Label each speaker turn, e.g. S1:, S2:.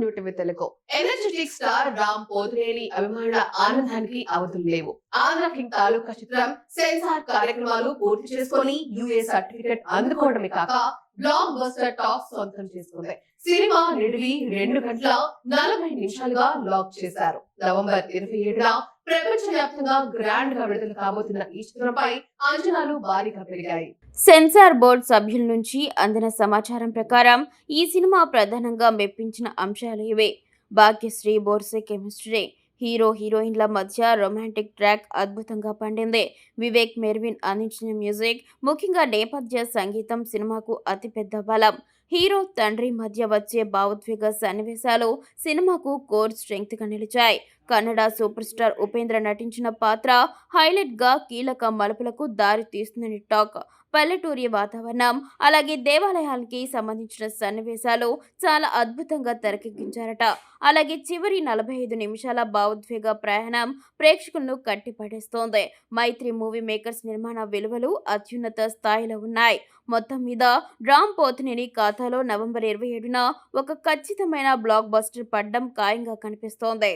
S1: New TV Telugu energetic star Ram Pothineni అభిమానుల ఆనందానికి అవధులు లేవు. ఆంధ్ర కింగ్ తాలూకా చిత్రం సెన్సార్ కార్యక్రమాలు పూర్తి చేసుకొని యుఏ సర్టిఫికెట్ అందుకోవడమే కాక బ్లాక్ బస్టర్ టాక్ సొంతం చేసుకుంది. సినిమా నిడివి 2 గంటల 40 నిమిషాలుగా లాక్ చేశారు. నవంబర్ 27న ప్రపంచవ్యాప్తంగా గ్రాండ్ గా విడుదల కాబోతున్న ఈ చిత్రంపై అంచనాలు భారీగా పెరిగాయి.
S2: సెన్సార్ బోర్డు సభ్యుల నుంచి అందిన సమాచారం ప్రకారం ఈ సినిమా ప్రధానంగా మెప్పించిన అంశాలు ఇవే. భాగ్యశ్రీ బోర్సే కెమిస్ట్రీ, హీరో హీరోయిన్ల మధ్య రొమాంటిక్ ట్రాక్ అద్భుతంగా పండింది. వివేక్ మెర్విన్ అందించిన మ్యూజిక్, ముఖ్యంగా నేపథ్య సంగీతం సినిమాకు అతిపెద్ద బలం. హీరో తండ్రి మధ్య వచ్చే భావోద్వేగ సన్నివేశాలు సినిమాకు కోర్ స్ట్రెంగ్త్ గా నిలిచాయి. కన్నడ సూపర్ స్టార్ ఉపేంద్ర నటించిన పాత్ర హైలైట్ గా కీలక మలుపులకు దారి తీస్తుందని టాక్. పల్లెటూరి వాతావరణం, అలాగే దేవాలయాలకి సంబంధించిన సన్నివేశాలు చాలా అద్భుతంగా తెరకెక్కించారట. అలాగే చివరి 45 నిమిషాల భావోద్వేగ ప్రయాణం ప్రేక్షకులను కట్టిపడేస్తోంది. మైత్రి మూవీ మేకర్స్ నిర్మాణ విలువలు అత్యున్నత స్థాయిలో ఉన్నాయి. మొత్తం మీద రామ్ పోతినేని ఖాతాలో నవంబర్ 27న ఒక ఖచ్చితమైన బ్లాక్ బస్టర్ పడ్డం ఖాయంగా కనిపిస్తోంది.